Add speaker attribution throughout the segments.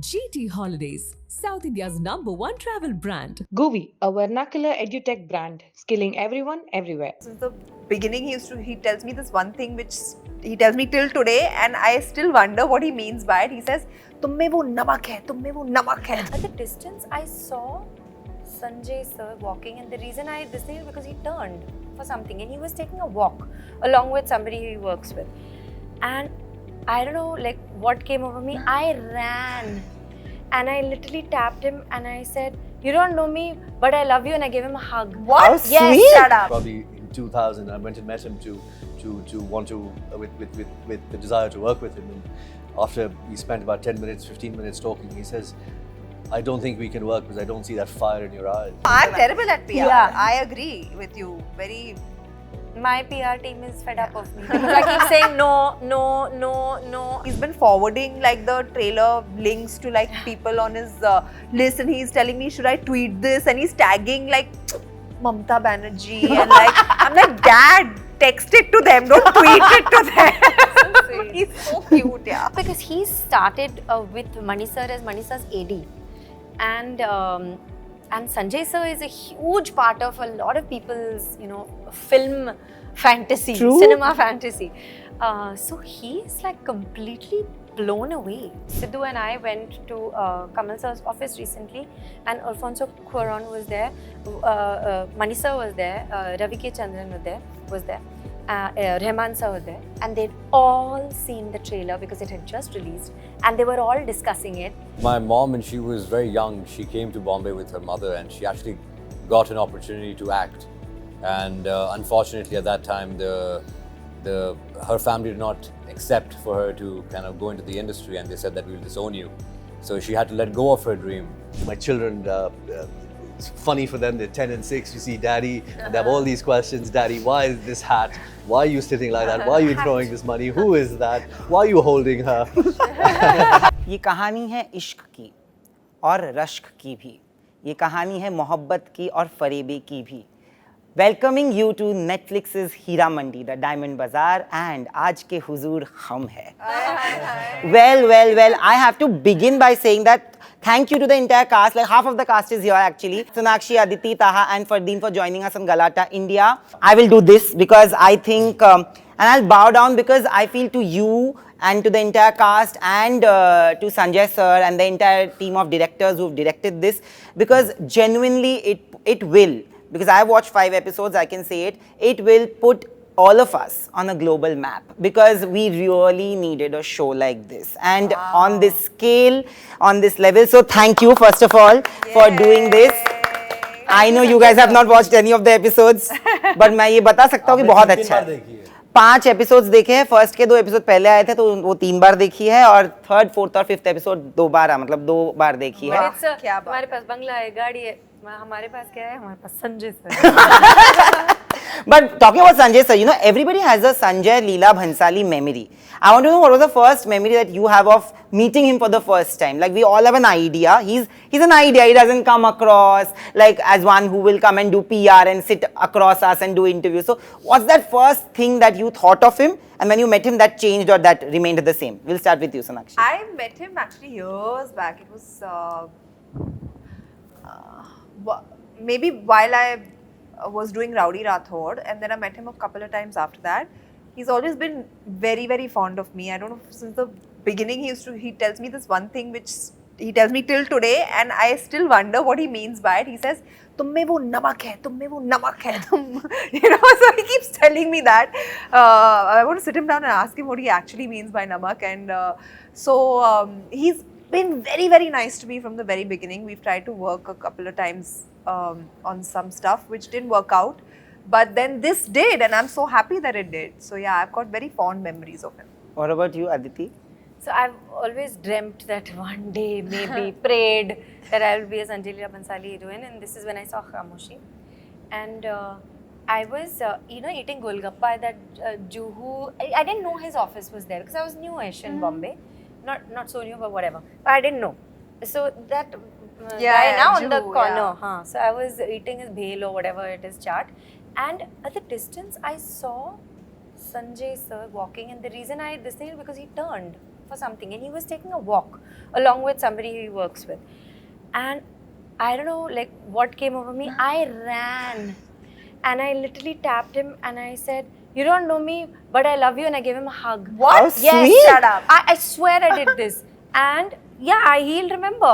Speaker 1: GT Holidays, South India's #1 travel brand.
Speaker 2: Govi, a vernacular edutech brand, skilling everyone everywhere.
Speaker 3: Since the beginning, he tells me this one thing which he tells me till today, and I still wonder what he means by it. He says, "तुम में वो नमक है, तुम में वो नमक है."
Speaker 4: At the distance, I saw Sanjay sir walking, and the reason I this thing is because he turned for something, and he was taking a walk along with somebody he works with, and I don't know like what came over me. I ran, and I literally tapped him, and I said, "You don't know me, but I love you," and I gave him a hug.
Speaker 3: What?
Speaker 4: Yes,
Speaker 3: Sweet.
Speaker 4: shut up.
Speaker 5: Probably in 2000, I went and met him to want to with the desire to work with him. And after we spent about 10 minutes, 15 minutes talking, he says, "I don't think we can work because I don't see that fire in your eyes."
Speaker 3: I'm terrible at PR.
Speaker 4: Yeah.
Speaker 3: I agree with you. Very.
Speaker 4: My PR team is fed up of me because I keep saying no, no, no, no.
Speaker 3: He's been forwarding like the trailer links to like people on his list, and he's telling me, should I tweet this? And he's tagging like Mamta Banerjee, and like I'm like, Dad, text it to them, don't tweet it to them. He's so cute, yeah.
Speaker 4: Because he started with Mani sir as Mani sir's AD, and Sanjay sir is a huge part of a lot of people's film fantasy,
Speaker 2: True.
Speaker 4: cinema fantasy. So he is like completely blown away. Sidhu and I went to Kamal sir's office recently, and Alfonso Cuarón was there, Mani sir was there, Ravi K. Chandran was there. Rahman sir was there, and they'd all seen the trailer because it had just released, and they were all discussing it.
Speaker 6: My mom, when she was very young, she came to Bombay with her mother, and she actually got an opportunity to act. And unfortunately, at that time, her family did not accept for her to kind of go into the industry, and they said that we will disown you. So she had to let go of her dream.
Speaker 5: My children, it's funny for them. They're 10 and 6. You see, Daddy, and they have all these questions. Daddy, why is this hat? Why are you sitting like that? Why are you throwing this money? Who is that? Why are you holding her?
Speaker 7: ये कहानी है इश्क की और रश्क की भी. ये कहानी है मोहब्बत की और फरेबे की भी. Welcoming you to Netflix's Heeramandi, the Diamond Bazaar, and आज के हुजूर हम हैं. Well, I have to begin by saying that thank you to the entire cast. Like half of the cast is here actually. Sonakshi, Aditi, Taaha, and Fardeen for joining us on Galatta India. I will do this because I think, and I'll bow down because I feel to you and to the entire cast and to Sanjay sir and the entire team of directors who've directed this, because genuinely it will. Because I have watched 5 episodes, I can say it will put all of us on a global map, because we really needed a show like this, and on this scale, on this level. So thank you first of all for doing this. I know you guys have not watched any of the episodes, but मैं ये बता सकता हूँ कि बहुत अच्छा है. 5 episodes देखे हैं. फर्स्ट के 2 एपिसोड पहले आए थे तो वो 3 बार देखी है, और 3rd, 4th और 5th एपिसोड दोबारा, मतलब 2 बार देखी है.
Speaker 4: हमारे पास बंगला है, गाड़ी है. हमारे पास क्या है? हमारे पास Sanjay sir.
Speaker 7: But talking about Sanjay sir, everybody has a Sanjay Leela Bhansali memory. I want to know what was the first memory that you have of meeting him for the first time. Like, we all have an idea. He's an idea. He doesn't come across like as one who will come and do PR and sit across us and do interviews. So what's that first thing that you thought of him, and when you met him that changed or that remained the same? We'll start with you, Sonakshi.
Speaker 3: I met him actually years back. It was maybe while I was doing Rowdy Rathod, and then I met him a couple of times after that. He's always been very, very fond of me. I don't know, since the beginning he tells me this one thing which he tells me till today, and I still wonder what he means by it. He says, "तुम में वो नमक है, तुम में वो नमक है." So he keeps telling me that. I want to sit him down and ask him what he actually means by namak, and he's been very, very nice to me from the very beginning. We've tried to work a couple of times on some stuff which didn't work out, but then this did, and I'm so happy that it did. So yeah, I've got very fond memories of him.
Speaker 7: What about you, Aditi?
Speaker 4: So I've always dreamt that one day, maybe prayed that I will be a Sanjay Leela Bhansali heroine, and this is when I saw Khamoshi. And I was, eating Golgappa at that Juhu. I didn't know his office was there because I was newish in Bombay. Not so new, but whatever. But I didn't know. So that guy now on the corner. Yeah. So I was eating his bhel or whatever it is, chaat. And at the distance, I saw Sanjay sir walking, and the reason I this thing is because he turned for something, and he was taking a walk along with somebody he works with. And I don't know, like, what came over me. I ran and I literally tapped him and I said, "You don't know me, but I love you," and I gave him a hug.
Speaker 3: What?
Speaker 7: How
Speaker 4: Yes,
Speaker 7: sweet.
Speaker 3: Shut up.
Speaker 4: I swear I did this. And yeah, he'll remember.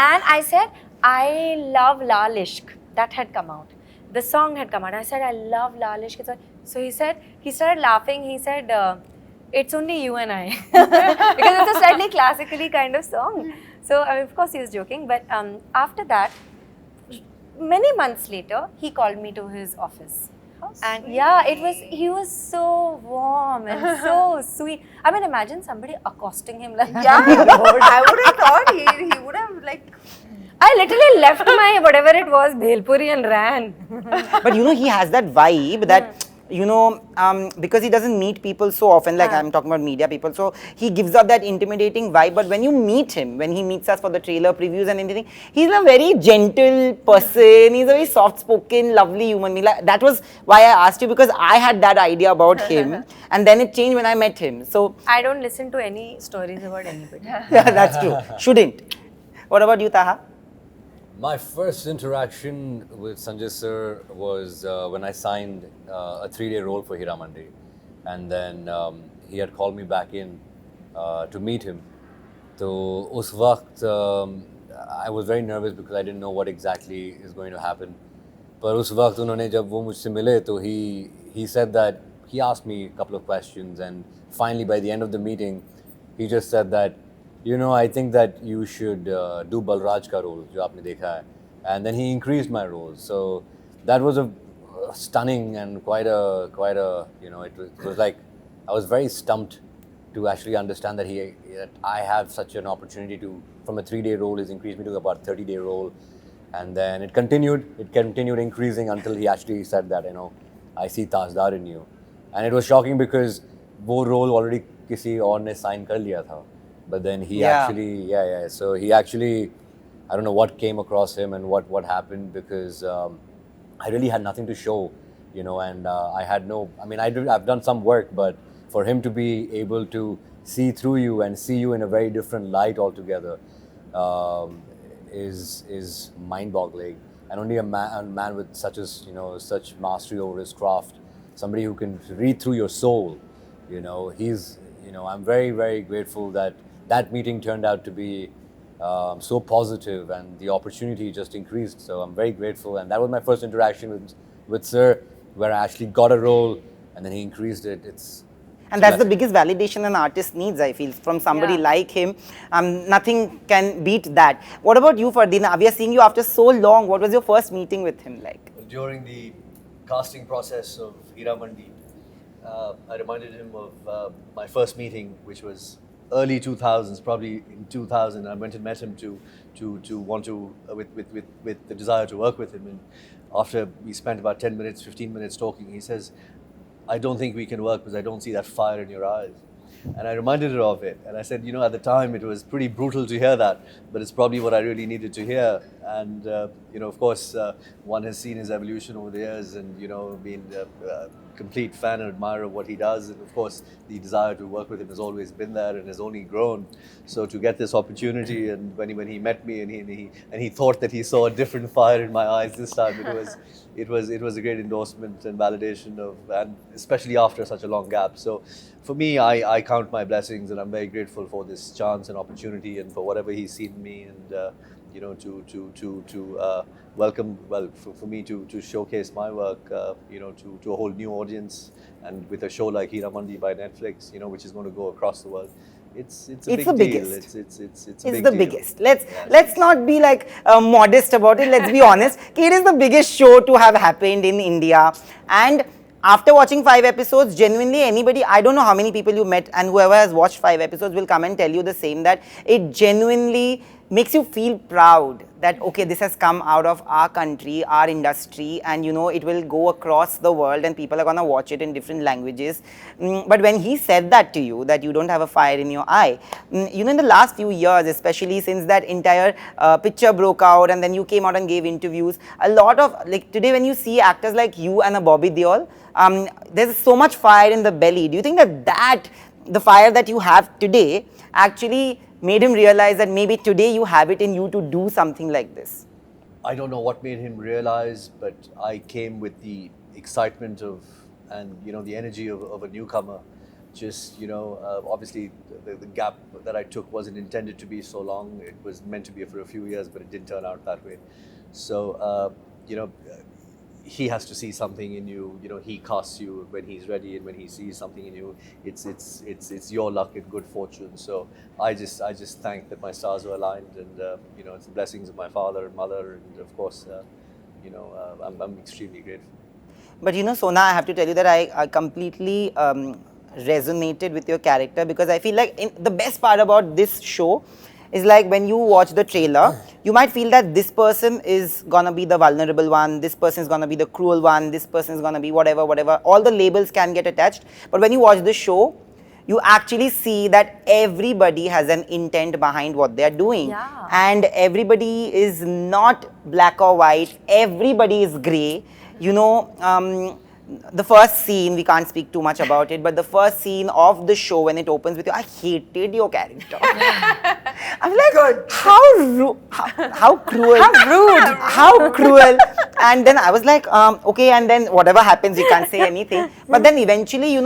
Speaker 4: And I said, "I love Lal Ishq." That had come out. The song had come out. I said, "I love Lal Ishq." So he started laughing. He said, "It's only you and I." Because it's a slightly classically kind of song. So of course he was joking. But after that, many months later, he called me to his office. And yeah, he was so warm and so sweet. I mean, imagine somebody accosting him like
Speaker 3: Yeah, I would have thought he would have like.
Speaker 4: I literally left my whatever it was, Bhelpuri, and ran.
Speaker 7: But you know, he has that vibe that, you know, because he doesn't meet people so often, like I'm talking about media people, so he gives up that intimidating vibe. But when you meet him, when he meets us for the trailer previews and anything, he's a very gentle person. He's a very soft-spoken, lovely human being. Like, that was why I asked you, because I had that idea about him, and then it changed when I met him. So
Speaker 4: I don't listen to any stories about anybody.
Speaker 7: yeah, that's true. Shouldn't. What about you, Taaha?
Speaker 6: My first interaction with Sanjay sir was when I signed a 3-day role for Heeramandi, and then he had called me back in to meet him. So us waqt I was very nervous because I didn't know what exactly is going to happen. But us waqt unhone jab wo mujhse mile, to he said that he asked me a couple of questions, and finally by the end of the meeting he just said that, you know, I think that you should do Balraj ka role, jo aapne dekha hai. And then he increased my roles. So that was a stunning and quite a you know, it was like I was very stumped to actually understand that that I have such an opportunity to, from a 3-day role, he's increased me to about a 30-day role. And then it continued increasing until he actually said that, you know, I see Tajdar in you. And it was shocking because wo role already kisi aur ne sign kar liya tha. But then he actually, so he actually, I don't know what came across him and what happened, because I really had nothing to show, you know, and I had no, I mean, I've done some work, but for him to be able to see through you and see you in a very different light altogether is mind-boggling. And only a man with such mastery over his craft, somebody who can read through your soul, you know, I'm very, very grateful that meeting turned out to be so positive, and the opportunity just increased. So I'm very grateful, and that was my first interaction with Sir, where I actually got a role, and then he increased it.
Speaker 7: And that's the biggest validation an artist needs, I feel, from somebody like him. Nothing can beat that. What about you, Fardeen? We are seeing you after so long. What was your first meeting with him like?
Speaker 5: During the casting process of Heeramandi, I reminded him of my first meeting, which was early 2000s, probably in 2000. I went and met him to want to with the desire to work with him. And after we spent about 10 minutes, 15 minutes talking, he says, "I don't think we can work because I don't see that fire in your eyes." And I reminded her of it. And I said, you know, at the time it was pretty brutal to hear that, but it's probably what I really needed to hear. And, you know, of course, one has seen his evolution over the years and, you know, been a complete fan and admirer of what he does. And, of course, the desire to work with him has always been there and has only grown. So to get this opportunity, and when he met me and he thought that he saw a different fire in my eyes this time, it was a great endorsement and validation and especially after such a long gap. So for me, I count my blessings, and I'm very grateful for this chance and opportunity, and for whatever he's seen in me, and you know, to welcome, well, for me to showcase my work, you know, to a whole new audience, and with a show like Heeramandi by Netflix, you know, which is going to go across the world. It's a big
Speaker 7: the
Speaker 5: deal.
Speaker 7: biggest.
Speaker 5: It's
Speaker 7: the
Speaker 5: deal.
Speaker 7: biggest. Let's not be like modest about it. Let's be honest. It is the biggest show to have happened in India. And after watching 5 episodes, genuinely anybody, I don't know how many people you met, and whoever has watched 5 episodes will come and tell you the same, that it genuinely makes you feel proud that, okay, this has come out of our country, our industry, and you know, it will go across the world and people are gonna watch it in different languages. But when he said that to you, that you don't have a fire in your eye, you know, in the last few years, especially since that entire picture broke out and then you came out and gave interviews, a lot of, like today when you see actors like you and a Bobby Deol, there's so much fire in the belly. Do you think that the fire that you have today actually made him realize that maybe today you have it in you to do something like this?
Speaker 5: I don't know what made him realize, but I came with the excitement of, and the energy of a newcomer. Just obviously the gap that I took wasn't intended to be so long. It was meant to be for a few years, but it didn't turn out that way. So he has to see something in you. He casts you when he's ready, and when he sees something in you, it's your luck and good fortune. So I just thank that my stars were aligned, and it's the blessings of my father and mother, and of course I'm extremely grateful.
Speaker 7: But Sona, I have to tell you that I completely resonated with your character, because I feel like the best part about this show is like when you watch the trailer, you might feel that this person is gonna be the vulnerable one, this person is gonna be the cruel one, this person is gonna be whatever. All the labels can get attached. But when you watch the show, you actually see that everybody has an intent behind what they are doing.
Speaker 4: Yeah.
Speaker 7: And everybody is not black or white, everybody is grey. The first scene, we can't speak too much about it, but the first scene of the show when it opens with you, I hated your character. I'm like,
Speaker 3: Good.
Speaker 7: how cruel.
Speaker 3: How rude.
Speaker 7: How cruel. And then I was like, okay, and then whatever happens, you can't say anything. But then eventually,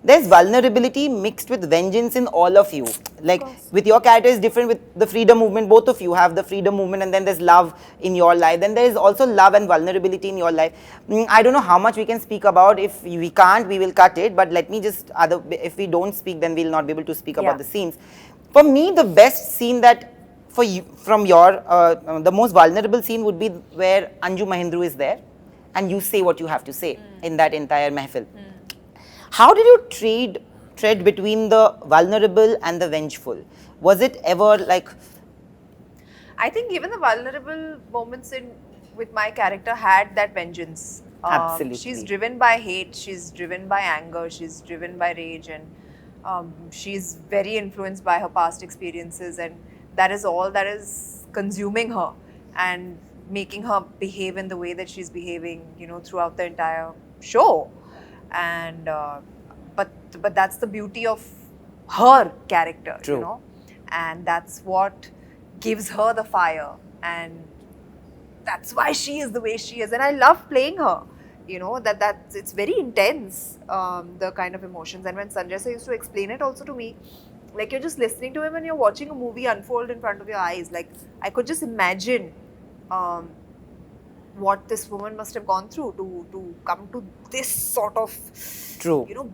Speaker 7: there's vulnerability mixed with vengeance in all of you. Like with your character is different with the freedom movement. Both of you have the freedom movement, and then there's love in your life. Then there is also love and vulnerability in your life. I don't know how much we can speak about. If we can't, we will cut it. But let me just, if we don't speak, then we'll not be able to speak about the scenes. For me, the best scene that for you, from your, the most vulnerable scene would be where Anju Mahindru is there and you say what you have to say in that entire mehfil. How did you tread between the vulnerable and the vengeful? Was it ever like...
Speaker 3: I think even the vulnerable moments with my character had that vengeance.
Speaker 7: Absolutely.
Speaker 3: She's driven by hate, she's driven by anger, she's driven by rage, and she's very influenced by her past experiences, and that is all that is consuming her and making her behave in the way that she's behaving, throughout the entire show. And but that's the beauty of her character.
Speaker 7: True.
Speaker 3: And that's what gives her the fire, and that's why she is the way she is. And I love playing her. It's very intense, the kind of emotions. And when Sanjay sir used to explain it also to me, like you're just listening to him and you're watching a movie unfold in front of your eyes. Like I could just imagine what this woman must have gone through to come to this sort of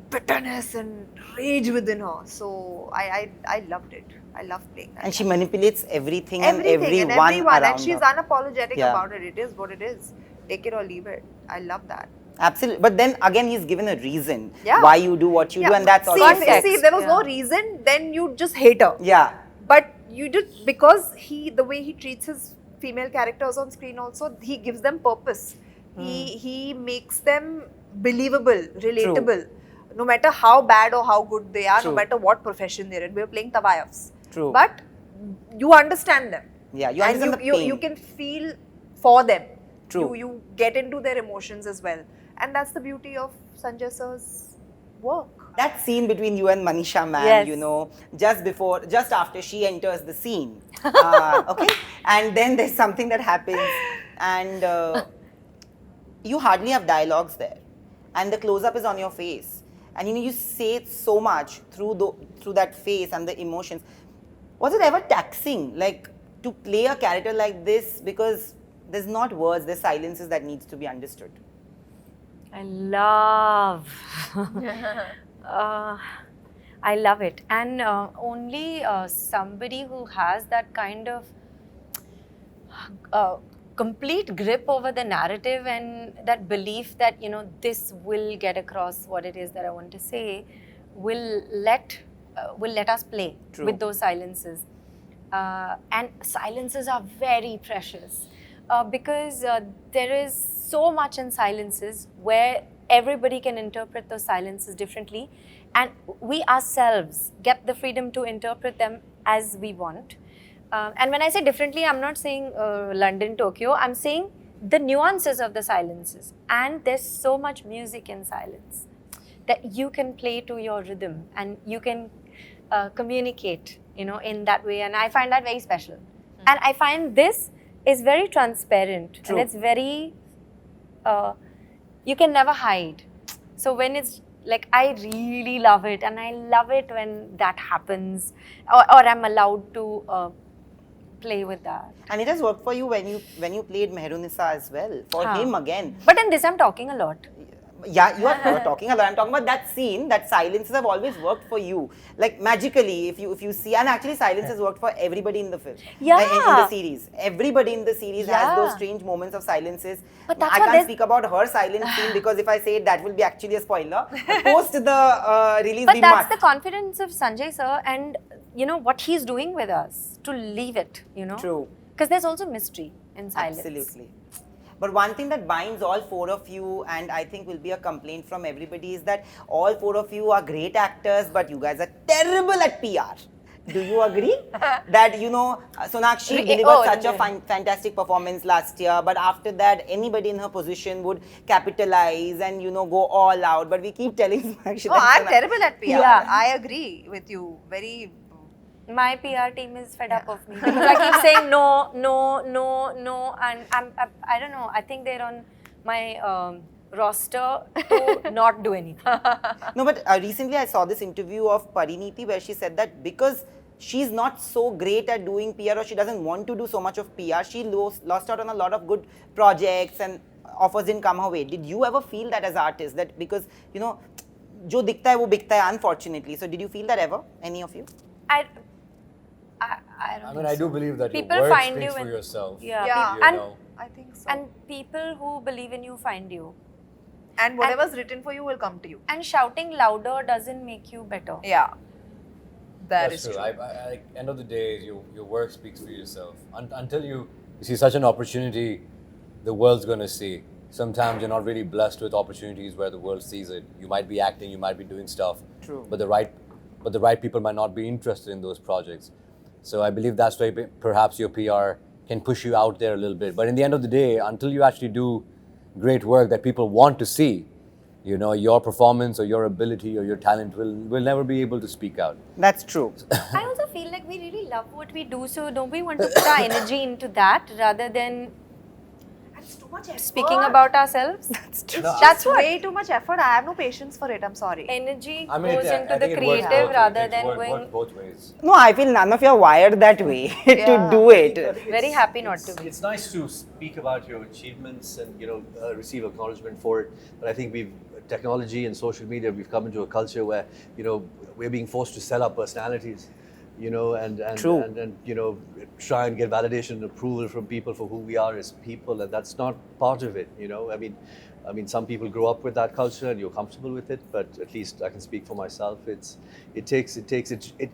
Speaker 3: bitterness and rage within her. So I loved it. I love playing that.
Speaker 7: And she manipulates everything and everyone around
Speaker 3: and she's
Speaker 7: her.
Speaker 3: unapologetic about it. It is what it is. Take it or leave it. I love that.
Speaker 7: Absolutely. But then again, he's given a reason why you do what you do, and that's also...
Speaker 3: See, if there was no reason, then you'd just hate her.
Speaker 7: Yeah.
Speaker 3: But you did, because the way he treats his female characters on screen also, he gives them purpose. He makes them believable, relatable. No matter how bad or how good they are, no matter what profession they're in. We're playing tawaifs.
Speaker 7: True.
Speaker 3: But you understand them.
Speaker 7: Yeah, you understand the pain.
Speaker 3: You can feel for them.
Speaker 7: True.
Speaker 3: You get into their emotions as well. And that's the beauty of Sanjay sir's work.
Speaker 7: That scene between you and Manisha, man, just after she enters the scene, okay? And then there's something that happens, and you hardly have dialogues there. And the close-up is on your face. And you say so much through that face and the emotions. Was it ever taxing, like, to play a character like this? Because there's not words, there's silences that needs to be understood.
Speaker 4: I love I love it, and only somebody who has that kind of complete grip over the narrative and that belief that this will get across what it is that I want to say will let us play with those silences, and silences are very precious because there is so much in silences where everybody can interpret those silences differently, and we ourselves get the freedom to interpret them as we want. And when I say differently, I'm not saying London, Tokyo, I'm saying the nuances of the silences. And there's so much music in silence that you can play to your rhythm, and you can communicate, in that way, and I find that very special. And I find this is very transparent,
Speaker 7: True.
Speaker 4: and it's very, you can never hide. So when it's like, I really love it, and I love it when that happens, or I'm allowed to play with that.
Speaker 7: And it has worked for you when you played Mehrunissa as well. For him again.
Speaker 4: But in this, I'm talking a lot.
Speaker 7: Yeah, you are talking a lot. I'm talking about that scene, that silences have always worked for you. Like magically, if you see, and actually silence has worked for everybody in the film.
Speaker 4: Yeah.
Speaker 7: In the series. Everybody in the series has
Speaker 4: Yeah.
Speaker 7: those strange moments of silences.
Speaker 4: But that's
Speaker 7: I
Speaker 4: what
Speaker 7: can't
Speaker 4: there's-
Speaker 7: speak about her silent scene because if I say it, that will be actually a spoiler. But post the release,
Speaker 4: But
Speaker 7: we
Speaker 4: that's
Speaker 7: must.
Speaker 4: the confidence of Sanjay sir, and what he's doing with us, to leave it,
Speaker 7: True.
Speaker 4: Because there's also mystery in silence.
Speaker 7: Absolutely. But one thing that binds all four of you, and I think will be a complaint from everybody, is that all four of you are great actors, but you guys are terrible at PR. Do you agree? That, Sonakshi delivered such a fantastic performance last year, but after that, anybody in her position would capitalize and, go all out. But we keep telling Sonakshi
Speaker 3: No,
Speaker 7: that
Speaker 3: I'm terrible at PR.
Speaker 4: Yeah.
Speaker 3: I agree with you. Very.
Speaker 4: My PR team is fed up of me because I keep saying no, and I don't know. I think they're on my roster to not do anything.
Speaker 7: No, but recently I saw this interview of Pariniti where she said that because she's not so great at doing PR, or she doesn't want to do so much of PR, she lost out on a lot of good projects and offers didn't come her way. Did you ever feel that as artists, that because, jo dikhta hai wo bikta hai, unfortunately. So did you feel that ever, any of you?
Speaker 4: I don't
Speaker 6: I
Speaker 4: think
Speaker 6: mean, I do
Speaker 4: so.
Speaker 6: believe that
Speaker 4: People
Speaker 6: your work
Speaker 4: find
Speaker 6: speaks
Speaker 4: you
Speaker 6: for
Speaker 4: when-
Speaker 6: yourself.
Speaker 4: Yeah,
Speaker 3: Yeah.
Speaker 6: You
Speaker 4: and
Speaker 6: know.
Speaker 3: I think so.
Speaker 4: and people who believe in you find you.
Speaker 3: And whatever's written for you will come to you.
Speaker 4: And shouting louder doesn't make you better.
Speaker 3: Yeah.
Speaker 6: That's true. End of the day, your work speaks for yourself. Until you see such an opportunity, the world's going to see. Sometimes you're not really blessed with opportunities where the world sees it. You might be acting, you might be doing stuff.
Speaker 7: True.
Speaker 6: But the right people might not be interested in those projects. So I believe that's why perhaps your PR can push you out there a little bit. But in the end of the day, until you actually do great work that people want to see, your performance or your ability or your talent will never be able to speak out.
Speaker 7: That's true.
Speaker 4: I also feel like we really love what we do, so don't we want to put our energy into that rather than
Speaker 3: It's too much effort.
Speaker 4: speaking about ourselves?
Speaker 3: That's way too much effort. I have no patience for it. I'm sorry.
Speaker 4: Energy
Speaker 6: I mean,
Speaker 4: goes
Speaker 6: I
Speaker 4: into
Speaker 6: think
Speaker 4: the
Speaker 6: it works
Speaker 4: creative
Speaker 6: both
Speaker 4: rather
Speaker 6: ways.
Speaker 4: than
Speaker 6: It
Speaker 4: going.
Speaker 6: works both ways.
Speaker 7: No, I feel none of you are wired that way to do it.
Speaker 4: Very happy not to be.
Speaker 5: It's nice to speak about your achievements and receive acknowledgement for it. But I think technology and social media, we've come into a culture where we're being forced to sell our personalities, and
Speaker 7: True.
Speaker 5: and try and get validation and approval from people for who we are as people, and that's not part of it. I mean, some people grow up with that culture and you're comfortable with it, but at least I can speak for myself. It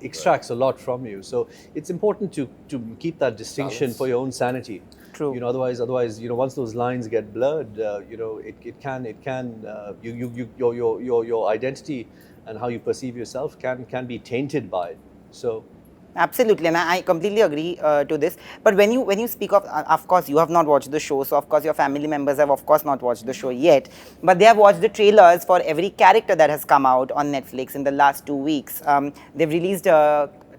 Speaker 5: extracts a lot from you. So it's important to keep that distinction
Speaker 6: Balance.
Speaker 5: for your own sanity.
Speaker 7: True.
Speaker 5: Otherwise, once those lines get blurred, your identity and how you perceive yourself can be tainted by it. So.
Speaker 7: Absolutely, and I completely agree to this. But when you speak of course, you have not watched the show, so of course your family members have of course not watched the show yet. But they have watched the trailers for every character that has come out on Netflix in the last 2 weeks. They've released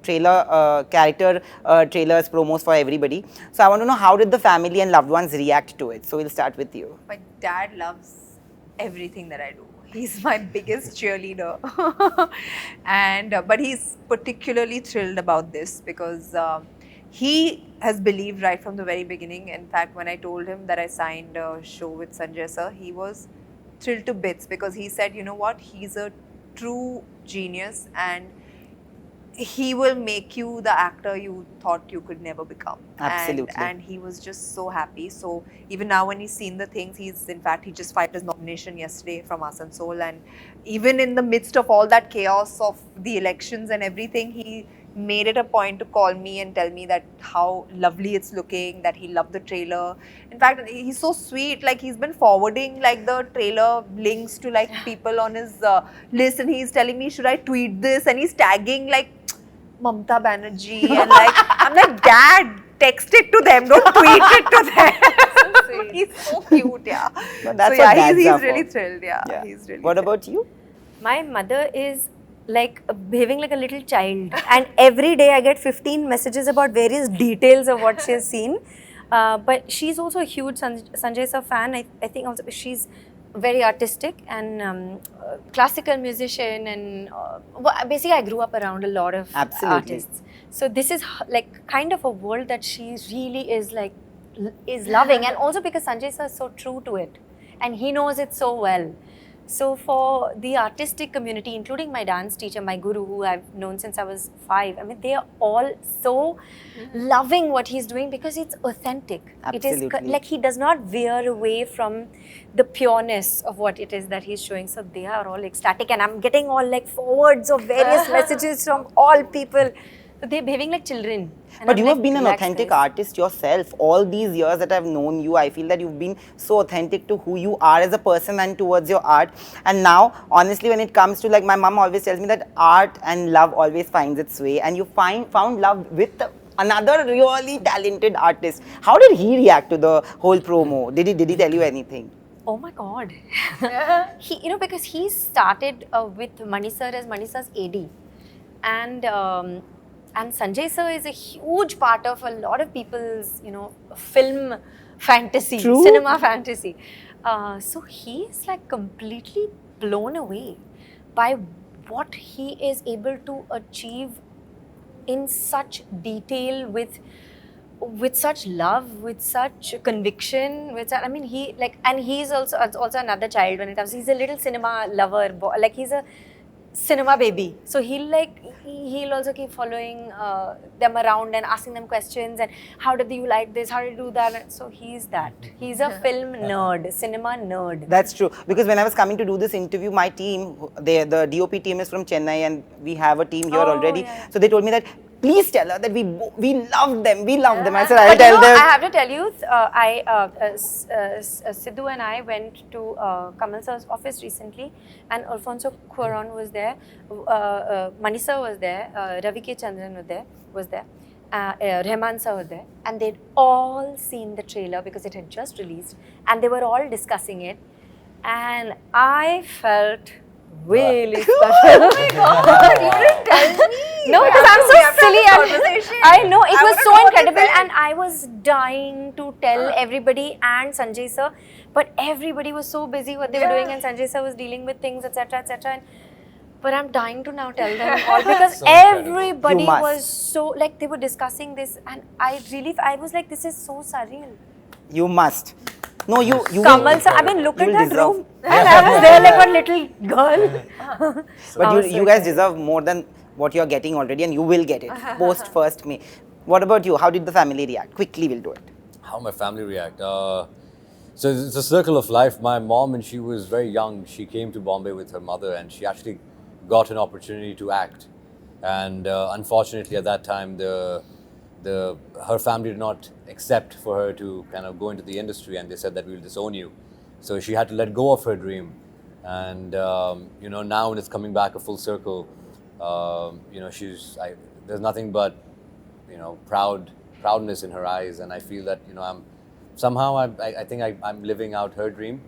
Speaker 7: character trailers, promos for everybody. So I want to know, how did the family and loved ones react to it? So we'll start with you.
Speaker 3: My dad loves everything that I do. He's my biggest cheerleader. But he's particularly thrilled about this because he has believed right from the very beginning. In fact, when I told him that I signed a show with Sanjay sir, he was thrilled to bits because he said, you know what, he's a true genius and he will make you the actor you thought you could never become.
Speaker 7: Absolutely.
Speaker 3: And he was just so happy. So even now when he's seen the things, he just filed his nomination yesterday from Asansol, and even in the midst of all that chaos of the elections and everything, he made it a point to call me and tell me that how lovely it's looking, that he loved the trailer. In fact, he's so sweet, like he's been forwarding like the trailer links to like people on his list, and he's telling me, should I tweet this? And he's tagging like Mamta Banerjee and like, I'm like, Dad, text it to them, don't tweet it to them. He's so cute, yeah.
Speaker 7: But that's
Speaker 3: so
Speaker 7: what
Speaker 3: yeah,
Speaker 7: dads
Speaker 3: he's
Speaker 7: are
Speaker 3: really
Speaker 7: for.
Speaker 3: thrilled, yeah. He's really
Speaker 7: What
Speaker 3: thrilled.
Speaker 7: about you?
Speaker 4: My mother is like behaving like a little child. And every day I get 15 messages about various details of what she has seen. But she's also a huge Sanjay sir fan. I think also she's very artistic and classical musician, and basically I grew up around a lot of artists. So this is like kind of a world that she really is like is loving, and also because Sanjay sir is so true to it and he knows it so well. So for the artistic community, including my dance teacher, my guru, who I've known since I was 5, I mean, they are all so loving what he's doing because it's authentic.
Speaker 7: Absolutely.
Speaker 4: It is like he does not veer away from the pureness of what it is that he's showing. So they are all ecstatic, and I'm getting all like forwards of various messages from all people. So they're behaving like children. And
Speaker 7: But
Speaker 4: I'm
Speaker 7: you
Speaker 4: like,
Speaker 7: have been an
Speaker 4: relax,
Speaker 7: authentic
Speaker 4: guys.
Speaker 7: artist yourself. All these years that I've known you, I feel that you've been so authentic to who you are as a person and towards your art. And now, honestly, when it comes to, like, my mom always tells me that art and love always finds its way. And you found love with another really talented artist. How did he react to the whole promo? Did he tell you anything?
Speaker 4: Oh my God. He, because he started with Mani sir as Mani sir's AD. And Sanjay sir is a huge part of a lot of people's, film fantasy, cinema fantasy. So he is like completely blown away by what he is able to achieve in such detail, with such love, with such conviction, I mean, and he's also another child when it comes. He's a little cinema lover, like he's a cinema baby. So he'll also keep following them around and asking them questions, and how did you like this? How did you do that? And so he's that. He's a film nerd, cinema nerd.
Speaker 7: That's true. Because when I was coming to do this interview, my team, the DOP team is from Chennai, and we have a team here already.
Speaker 4: Yeah.
Speaker 7: So they told me that, please tell her that we love them. We love them. I said, I'll tell them.
Speaker 4: I have to tell you, Sidhu and I went to Kamal sir's office recently, and Alfonso Cuarón was there, Manisha was there, Ravi K. Chandran was there, Rahman sir was there, and they'd all seen the trailer because it had just released, and they were all discussing it, and I felt really special.
Speaker 3: Oh my God, you didn't tell me.
Speaker 4: No, because I'm so silly. I know, it was so incredible, and I was dying to tell everybody and Sanjay sir, but everybody was so busy what they were doing, and Sanjay sir was dealing with things, etc., etc. But I'm dying to now tell them all because
Speaker 6: So
Speaker 4: everybody
Speaker 7: You must.
Speaker 4: was so, like, they were discussing this, and I was like, this is so surreal.
Speaker 7: You must. No, you
Speaker 4: Kamal sir, I mean, look
Speaker 7: you
Speaker 4: at
Speaker 7: will
Speaker 4: that
Speaker 7: deserve-
Speaker 4: room. And I was there like one little girl.
Speaker 7: But you guys deserve more than what you're getting already, and you will get it post 1st May. What about you? How did the family react? Quickly, we'll do it.
Speaker 6: How my family react? So it's a circle of life. My mom, when she was very young, she came to Bombay with her mother, and she actually got an opportunity to act. And unfortunately, at that time, her family did not accept for her to kind of go into the industry, and they said that we will disown you. So she had to let go of her dream. And now when it's coming back a full circle, there's nothing but proudness in her eyes, and I feel that I think I'm living out her dream,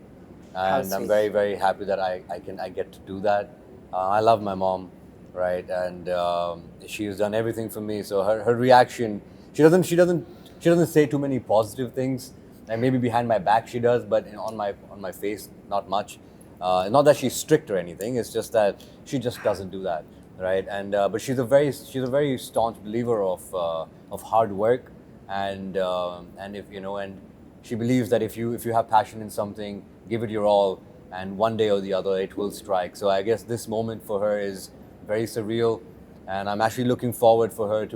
Speaker 6: and I'm
Speaker 7: sweet.
Speaker 6: very, very happy that I get to do that. I love my mom, right, and she has done everything for me. So her reaction, she doesn't say too many positive things, and maybe behind my back she does, but on my face not much. Not that she's strict or anything. It's just that she just doesn't do that, right? And but she's a very staunch believer of hard work, and she believes that if you have passion in something, give it your all, and one day or the other it will strike. So I guess this moment for her is very surreal, and I'm actually looking forward for her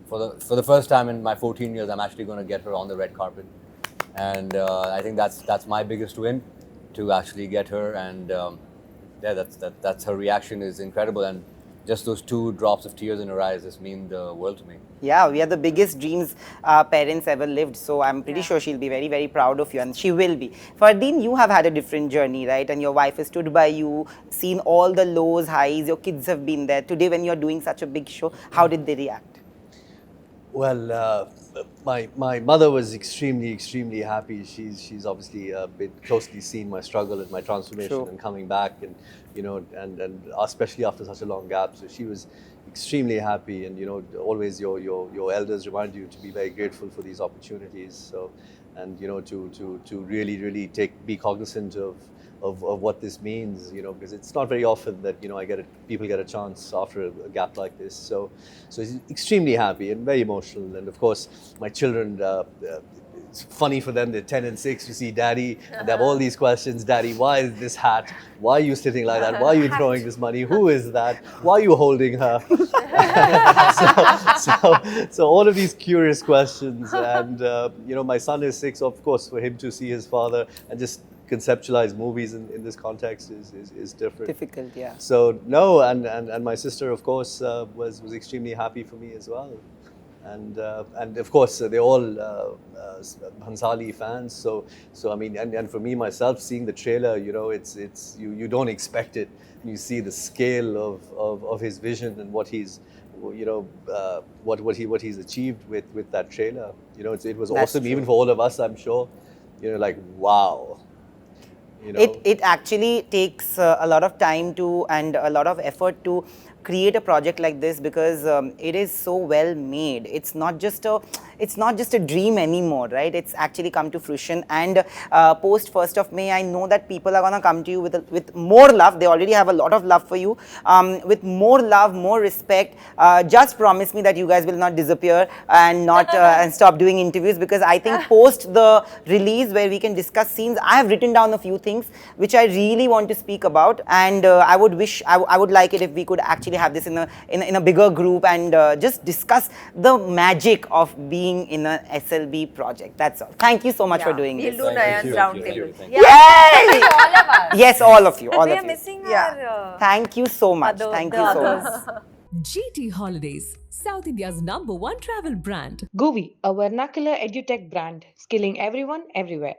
Speaker 6: for the first time in my 14 years, I'm actually going to get her on the red carpet, and I think that's my biggest win, to actually get her, and that's her reaction is incredible, and just those 2 drops of tears in her eyes just mean the world to me.
Speaker 7: Yeah, we are the biggest dreams parents ever lived. So I'm pretty sure she'll be very, very proud of you, and she will be. Fardeen, you have had a different journey, right? And your wife has stood by you, seen all the lows, highs. Your kids have been there. Today, when you're doing such a big show, how did they react?
Speaker 5: Well, my mother was extremely happy. She's obviously been closely seen my struggle and my transformation
Speaker 7: True.
Speaker 5: and coming back, and and especially after such a long gap. So she was extremely happy, and always your elders remind you to be very grateful for these opportunities. So, and to really be cognizant of what this means, because it's not very often that people get a chance after a gap like this. So he's extremely happy and very emotional. And of course, my children, it's funny for them. They're 10 and 6 to see Daddy, and they have all these questions. Daddy, why is this hat? Why are you sitting like that? Why are you throwing this money? Who is that? Why are you holding her? so all of these curious questions, and my son is 6. Of course, for him to see his father and just conceptualize movies in this context is different.
Speaker 7: Difficult, yeah.
Speaker 5: So no, and my sister, of course, was extremely happy for me as well, and of course they're all Bhansali fans. So I mean, and for me myself, seeing the trailer, it's you don't expect it. You see the scale of his vision and what he's what he's achieved with that trailer. It was
Speaker 7: That's
Speaker 5: awesome,
Speaker 7: true.
Speaker 5: even for all of us, I'm sure. Like wow.
Speaker 7: It actually takes a lot of time and a lot of effort to create a project like this, because it is so well made. It's not just a dream anymore, right? It's actually come to fruition. And post 1st of May, I know that people are gonna come to you with more love. They already have a lot of love for you. With more love, more respect. Just promise me that you guys will not disappear and not and stop doing interviews, because I think post the release where we can discuss scenes, I have written down a few things which I really want to speak about, and I would like it if we could actually have this in a bigger group and just discuss the magic of being in a SLB project. That's all. Thank you so much for doing
Speaker 3: We'll
Speaker 7: this.
Speaker 3: do
Speaker 6: Thank
Speaker 3: Nayan's
Speaker 6: you.
Speaker 3: round
Speaker 6: Thank you.
Speaker 3: table.
Speaker 6: Thank
Speaker 7: Yay!
Speaker 4: all of us.
Speaker 7: Yes, all of you. All
Speaker 4: We
Speaker 7: of
Speaker 4: are
Speaker 7: you.
Speaker 4: missing
Speaker 3: Yeah.
Speaker 4: our.
Speaker 7: Thank you so much.
Speaker 4: Other-
Speaker 7: Thank
Speaker 4: the
Speaker 7: you so
Speaker 4: others.
Speaker 7: much.
Speaker 1: GT Holidays, South India's #1 travel brand.
Speaker 2: Gooey, a vernacular edutech brand, skilling everyone everywhere.